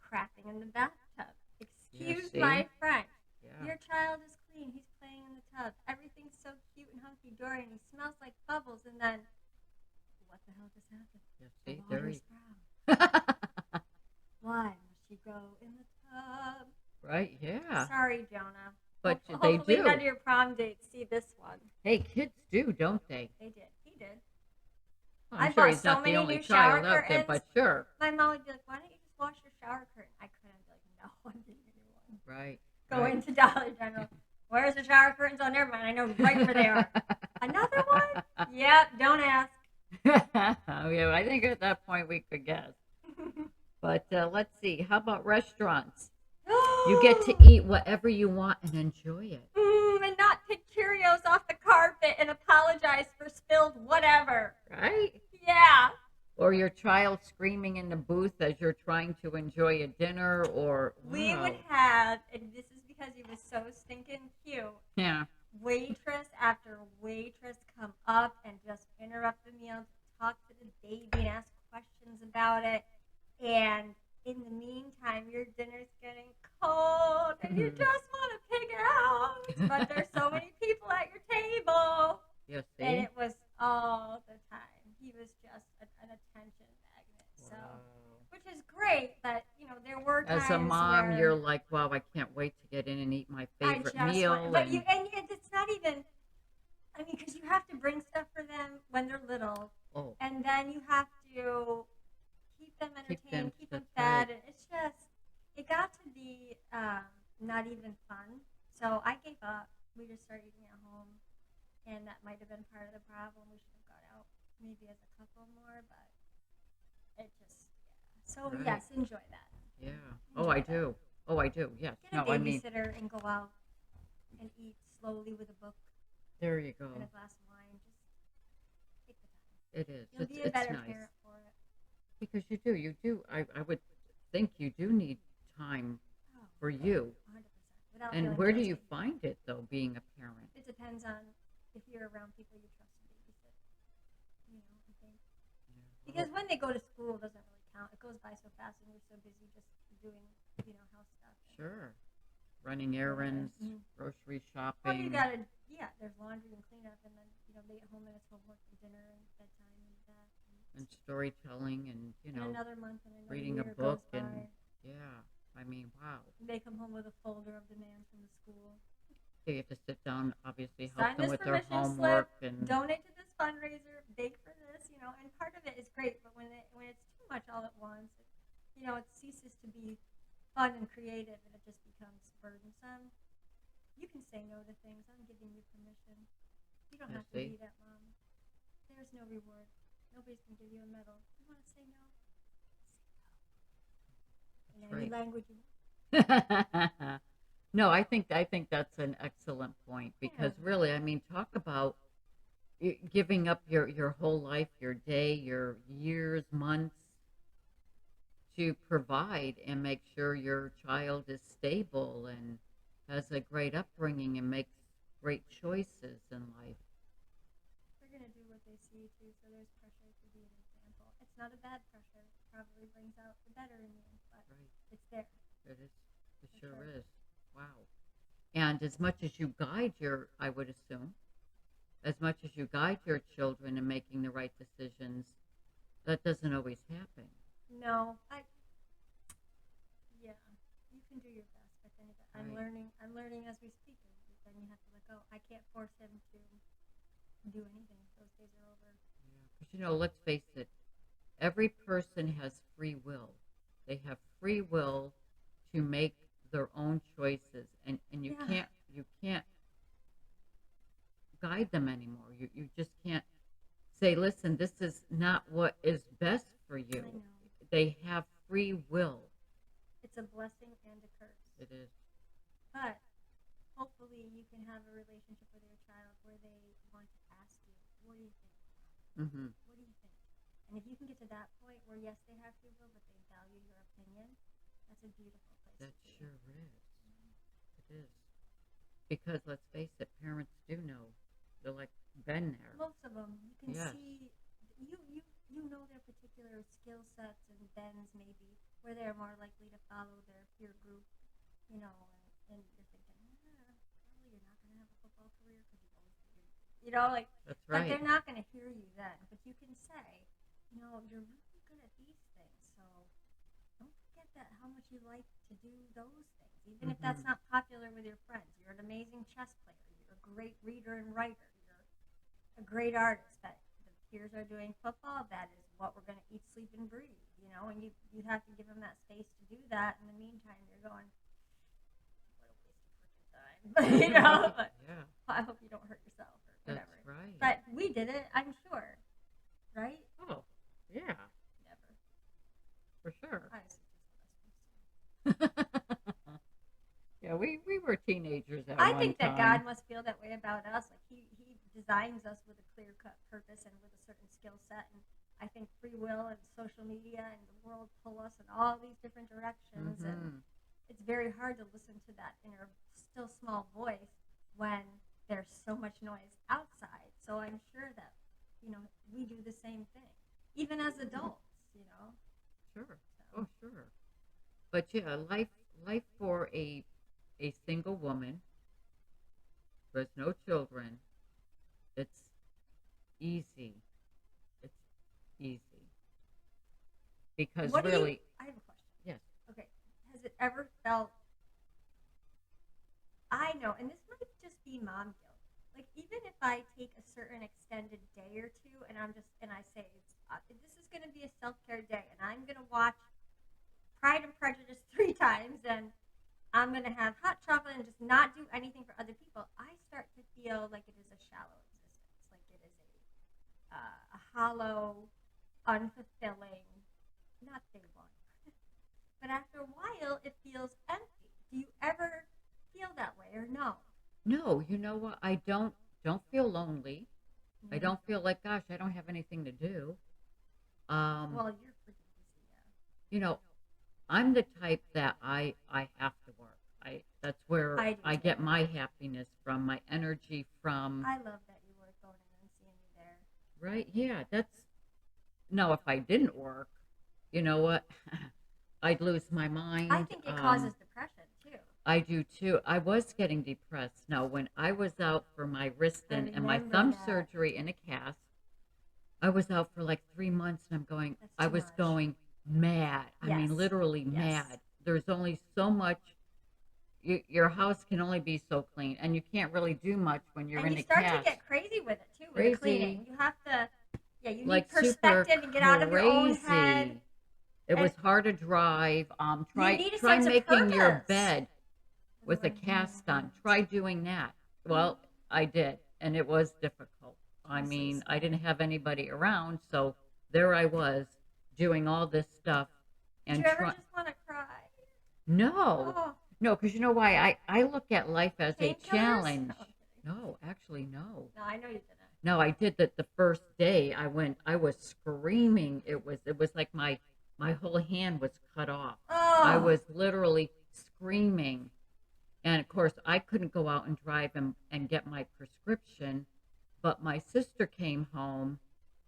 crapping in the bathtub. Excuse see? my French. Yeah. Your child is clean. He's playing in the tub. Everything's so cute and hunky-dory, and he smells like bubbles. And then, what the hell just happened? Yeah, The see, there water's you brown. Why must she go in the tub? right? Yeah. Sorry, Jonah. But they Hopefully do. none of your prom dates see this one. Hey, kids do, don't they? They did. He did. Well, I I'm sure bought he's so not the many only new shower child out there, curtains. but sure. My mom would be like, why don't you just wash your shower curtain? I couldn't. I'd be like, no, I'm getting a new one. Right. Go right. into Dollar General. Where's the shower curtains? Oh, never mind. I know right where they are. Another one? Yep, don't ask. Yeah, I think at that point we could guess. But let's see. How about restaurants? You get to eat whatever you want and enjoy it. And not pick Cheerios off the carpet and apologize for spilled whatever. Right? Yeah. Or your child screaming in the booth as you're trying to enjoy a dinner, or We would wow. have, and this is because he was so stinking cute, Yeah. waitress after waitress come up and just interrupt the meal to talk to the baby and ask questions about it. And in the meantime, your dinner's getting cold and you Mhm. just want to pig out, but there's so many people at your table. You And see? it was all the time. He was just an attention magnet. So, Wow. which is great, but there were As a times mom, where you're like, wow, I can't wait to get in and eat my I favorite just want, meal. but And it's not even. I mean, because you have to bring stuff for them when they're little, oh, and then you have to keep them keep entertained, them. keep them That's right. fed, and it's just it got to be not even fun. So I gave up. We just started eating at home, and that might have been part of the problem. We should have got out maybe as a couple more, but it just yeah. So Right. yes, enjoy that. Yeah. Oh, Enjoy I that. do. Oh, I do. Yes. Get a No, I mean, babysitter and go out and eat slowly with a book there you and a go. glass of wine. Just take the time. It is. You'll be a It's better nice parent for it. because you do. You do. I would think you do need time Oh, for you. 100%. Without And feeling where do you guilty. find it though, being a parent? It depends on if you're around people you trust to babysit. I think. Yeah. Because when they go to school, it doesn't really count. It goes by so fast, and you're so busy just doing, house stuff. Sure. Running Whatever. errands, grocery Well, you shopping, gotta, yeah. There's laundry and cleanup, and then they get home and it's homework and dinner and bedtime and that. and storytelling, and And another month and another reading a year book, goes and by. yeah. I mean, wow. They come home with a folder of demands from the school. So you have to sit down, obviously help Sign them this with their permission slip. homework, and Donate to this fundraiser. Bake for this. And part of it is great, but when it's too much all at once, it ceases to be fun and creative, and it just becomes burdensome. You can say no to things. I'm giving you permission. You don't you have to see. be that mom. There's no reward. Nobody's gonna give you a medal. You want to say no? Say no. In any That's language you want. right. No, I think that's an excellent point Yeah. because really, I mean, talk about giving up your whole life, your day, your years, months to provide and make sure your child is stable and has a great upbringing and makes great choices in life. They're gonna do what they see too, so there's pressure to be an example. It's not a bad pressure. It probably brings out the better in you, but Right. it's there It is. It for sure sure. is. Wow. And as much as you guide I would assume, as much as you guide your children in making the right decisions, that doesn't always happen. No, yeah, you can do your best, but then I'm Right. learning. I'm learning as we speak. And then you have to let go. I can't force him to do anything. Those days are over. Yeah. Because, let's face it, every person has free will. They have free will to make their own choices, and Yeah, you can't guide them anymore. You just can't say, listen, this is not what is best for I you. know. They have free will. It's a blessing and a curse. It is. But hopefully, you can have a relationship with your child where they want to ask you, "What do you think? Mm-hmm. What do you think?" And if you can get to that point where yes, they have free will, but they value your opinion, that's a beautiful place That to be. sure is. It is. Because let's face it, parents do know. They're like been there. Most of them, you can Yes. see, you know their particular skill sets and bends maybe where they're more likely to follow their peer group, and you're thinking, probably you're not going to have a football career because you've always figured, like, That's but right. they're not going to hear you then. But you can say, you're really good at these things, so don't forget that how much you like to do those things, even if that's not popular with your friends. You're an amazing chess player. You're a great reader and writer. You're a great artist. But the peers are doing football. That is what we're going to eat, sleep, and breathe. And you have to give them that space to do that. In the meantime, you're going, what a waste of freaking time. But Yeah. I hope you don't hurt yourself or That's whatever. right. But we did it, I'm sure. Right? Oh, yeah, Never. for sure. I suggest what I was supposed to. Yeah, we were teenagers at I one think that time. God must feel that way about us. Like he designs us with a clear cut purpose and with a certain skill set, and I think free will and social media and the world pull us in all these different directions, and Mhm. it's very hard to listen to that inner, still small voice when there's so much noise outside. So I'm sure that we do the same thing, even as adults. Sure. So Oh, sure. But yeah, life for a single woman who has no children, it's easy. It's easy because what do you? really, I have a question. yes. Okay, has it ever felt? I know, and this might just be mom guilt. Like even if I take a certain extended day or two, and I say this is going to be a self care day, and I'm going to watch Pride and Prejudice 3 times, and I'm going to have hot chocolate and just not do anything for other people. I start to feel like it is a shallow existence, like it is a hollow, unfulfilling, not day one, but after a while, it feels empty. Do you ever feel that way, or no? No, you know what? I don't feel lonely. I Yeah. don't feel like, gosh, I don't have anything to do. Um, Well, you're pretty busy, you know, I'm the type that I have to work. That's yeah. where I do I too. get my happiness from, my energy from, I love that you were going in and seeing me there. right? Yeah, that's no, if I didn't work, you know what? I'd lose my I mind. think it causes depression too. I do too. I was getting depressed. Now, when I was out for my wrist I and my remember thumb that. surgery in a cast, I was out for like 3 months and That's I too was much. going mad. I Yes. mean, literally Yes. mad. There's only so much, your house can only be so clean, and you can't really do much when you're And in you a start to cast. get crazy with it too, with the Crazy, cleaning. You have to, yeah, you need like super perspective and get out of your own head. crazy. It And was hard to drive. you Try need a try sense of making your purpose. bed with a cast on. Try doing that. Well, I did, and it was difficult. I I'm so mean, I sorry. didn't have anybody around, so there I was doing all this stuff Did you and ever try. just want to cry? No, Oh, no, because you know why? I look at life as a painkillers? challenge. No, I'm kidding. No, actually, no. No, I know you didn't. No, I did that the first day I was screaming. It was like my whole hand was cut off. I Oh, was literally screaming. And of course, I couldn't go out and drive and get my prescription, but my sister came home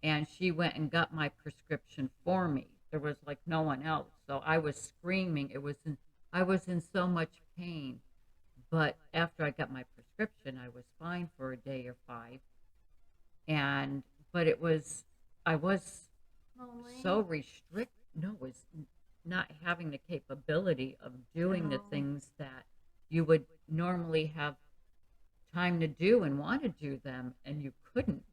and she went and got my prescription for me. There was like no one else. So I was screaming. I was in so much pain. But after I got my prescription, I was fine for a day or five. And but I was lonely. so restrict no, it was not having the capability of doing the Oh, things that you would normally have time to do and want to do them, and you couldn't.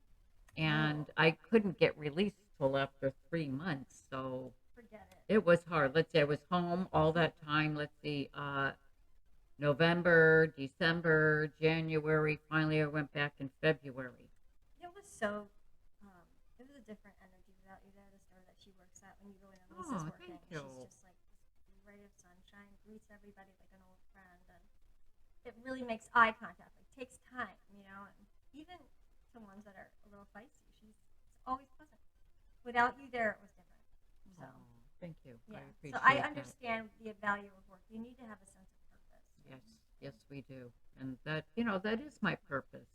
And oh, I couldn't get released till after 3 months, so forget it. it was hard. Let's see, I was home all that time. Let's see, November, December, January. Finally, I went back in February. It was so, it was a different energy without you there. The store that she works at, when you go in and Lisa's Oh, working, thank you. she's just like this ray of sunshine, greets everybody like an old friend, and it really makes eye contact. Like takes time. And even to ones that are a little feisty, she's always pleasant. Without you there, it was different. So Oh, thank you. I yeah, so I appreciate that. understand the value of work. You need to have a sense of purpose. Yes, yes, we do. And that is my purpose.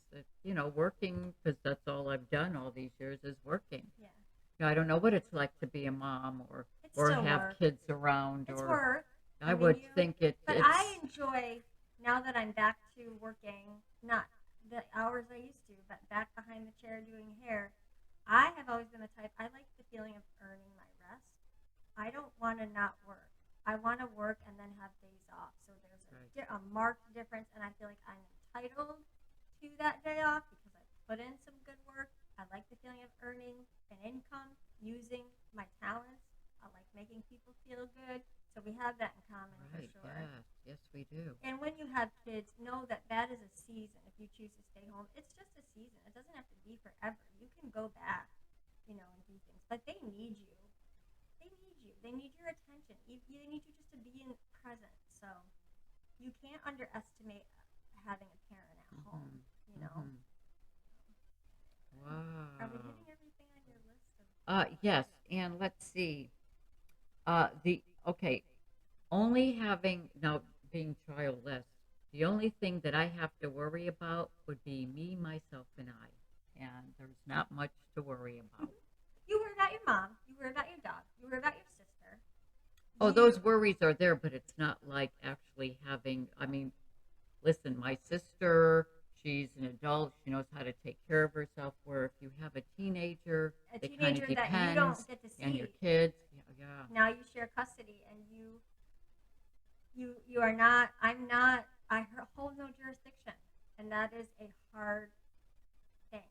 Working, because that's all I've done all these years is working. Yeah, I don't know what it's like to be a mom it's or still have work. kids around, It's or work. I mean, would think but it's I enjoy now that I'm back to working, not the hours I used to, but back behind the chair doing hair. I have always been the type, I like the feeling of earning my rest. I don't want to not work. I want to work and then have days off. So there's right. a marked difference, and I feel like I'm entitled to that day off because I put in some good work. I like the feeling of earning an income using my talents. I like making people feel good. So we have that in common for Right. sure. Yes. Yes, we do. And when you have kids, know that that is a season. If you choose to stay home, it's just a season. It doesn't have to be forever. You can go back, and do things. But they need you. They need you. They need your attention. They need you just to be in present. So you can't underestimate having a parent at home. Mm-hmm. Mm-hmm. Are we Wow. hitting everything on your list? Yes, and let's see. The okay, only having now being childless, the only thing that I have to worry about would be me, myself, and I. And there's not much to worry about. You worry about your mom. You worry about your dog. You worry about your sister. Oh, You, those worries are there, but it's not like actually having, I mean, listen, my sister, she's an adult, she knows how to take care of herself. Where if you have a teenager, a it kind of teenager that you depends, don't get to and your see. kids, yeah, yeah. Now you share custody, and you are not. I'm not. I hold no jurisdiction, and that is a hard thing.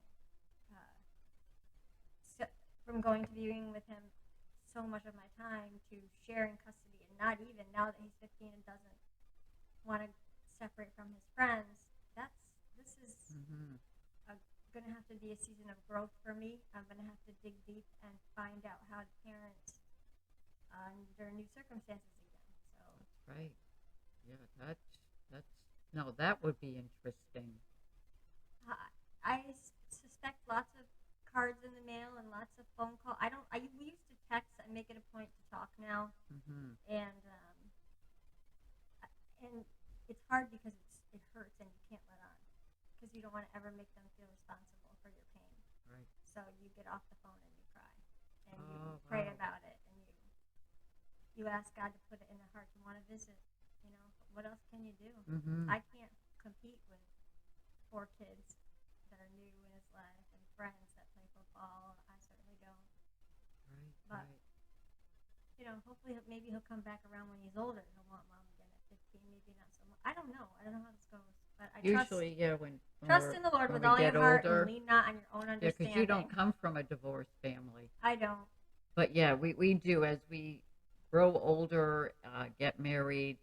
Uh, so, from going to viewing with him so much of my time to sharing custody, and not even now that he's 15 and doesn't want to separate from his friends. This is Hmm. going to have to be a season of growth for me. I'm going to have to dig deep and find out how to parent under new circumstances again. So That's right. Yeah, that's no, that would be interesting. I suspect lots of cards in the mail and lots of phone call. I don't. We used to text. I make it a point to talk now, Hmm. and it's hard because it hurts and you can't let on because you don't want to ever make them feel responsible for your pain. Right. So you get off the phone and you cry and you Oh, pray wow. about it and you ask God to put it in their heart to want to visit. You know, what else can you do? Hmm. I can't compete with 4 kids that are new in his life and friends that play football. I certainly don't. Right, But right. hopefully maybe he'll come back around when he's older. He'll want mom again at 15, maybe not so much. I don't know. I don't know how this goes, but I Usually, yeah, trust in the Lord when with we all your get heart and older, lean not on your own yeah, because you don't understanding. come from a divorced family. I don't. But yeah, we do as we grow older, get married,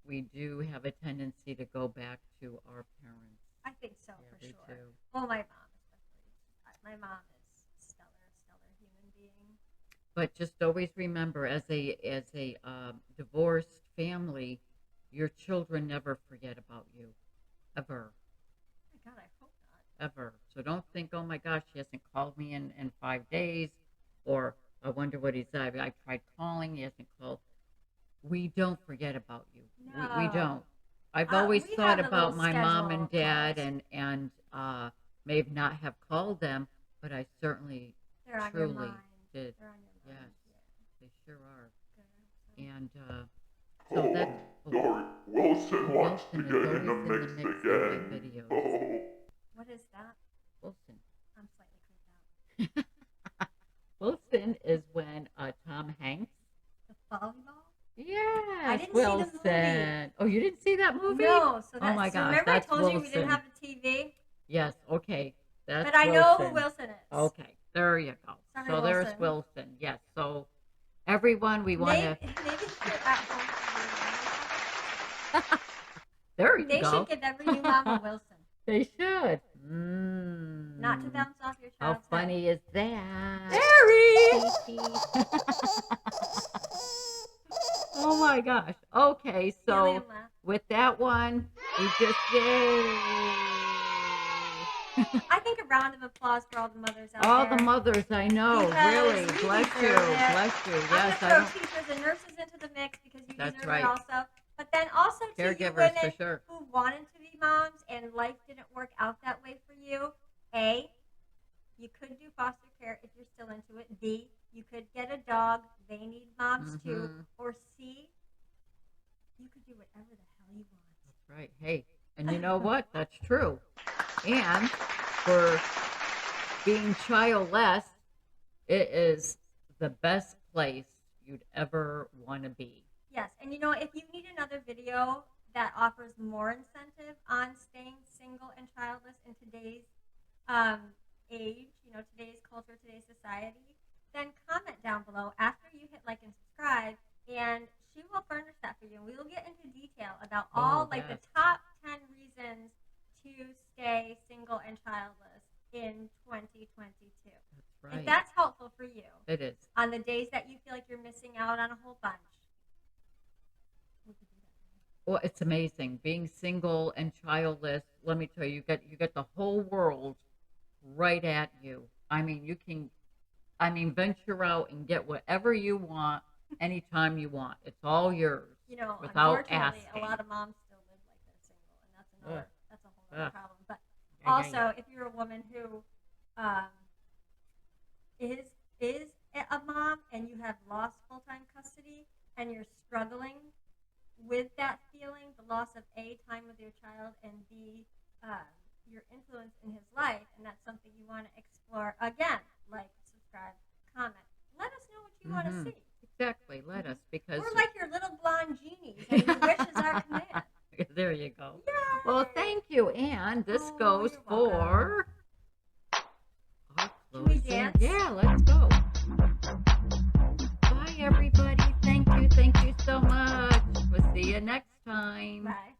we do have a tendency to go back to our parents. I think so Yeah, for we sure. do. Well, my mom especially. My mom is stellar human being. But just always remember, as a divorced family, your children never forget about you, ever, Oh my God, I hope not. ever. So don't think, oh my gosh, he hasn't called me in 5 days, or I wonder what he's at. I tried calling, he hasn't called. We don't forget about you. We No. don't. I've always We thought have a little about my mom schedule and of dad, calls. and may have not have called them, but I certainly, They're on your truly mind. did. They're on your Yes, mind. they sure are. Yeah. And so Oh, that's sorry. Wilson wants to Wilson is get in always the in the mix mix in my again. videos. Oh. What is that? Wilson. I'm slightly creeped out. Wilson is when Tom Hanks. The volleyball? I Yes, didn't see the movie. Wilson. Oh, you didn't see that movie? No, so Oh that's my gosh, remember I that's told you we didn't Wilson. have the TV? Yes, okay, that's But I know who Wilson is. Okay, there you go. Sorry, So there's Wilson. Wilson. Yes. So everyone, we want to. Maybe if you're at home, There you they go. should give every new mom a Wilson. They should. Not to bounce off your How child's funny is that? Very. Oh my gosh. Okay, so Helium laugh. with that one, we just yay. I think a round of applause for all the mothers out All there. the mothers I know, Because really. you Bless you. deserve it. Bless you. I'm Yes, gonna I throw don't. teachers and nurses into the mix because you That's deserve right. it also. But then also to you Caregivers women for sure. who wanted to be moms and life didn't work out that way for you. A, you could do foster care if you're still into it. B, you could get a dog. They need moms too. Mhm. Or C, you could do whatever the hell you want. That's right. Hey, and you know what? That's true. And for being childless, it is the best place you'd ever want to be. Yes, and if you need another video that offers more incentive on staying single and childless in today's age, today's culture, today's society, then comment down below after you hit like and subscribe, and she will furnish that for you. And we will get into detail about all the yes. top 10 reasons to stay single and childless in 2022. That's right. If that's helpful for you It is. on the days that you feel like you're missing out on a whole bunch. We could do that. Well, it's amazing being single and childless. Let me tell you, you get the whole world right at you. I mean, you can I mean, venture out and get whatever you want anytime you want. It's all yours. You know, without unfortunately, asking. a lot of moms still live like they're single, and that's a whole other Ugh. problem. But Yeah, yeah, also, yeah. if you're a woman who is a mom and you have lost full time custody and you're struggling with that feeling, the loss of A, time with your child, and B, your influence in his life, and that's something you want to explore, again, like, subscribe, comment. Let us know what you want Mhm. to see. Exactly. Let us, because We're like your little blonde genies, and your wish is our command. there you go. Yay! Well, thank you, Anne. This Oh, goes you're for our Can we closing. dance? Yeah, let's go. Bye, everybody. Thank you so much. We'll see you next time. Bye.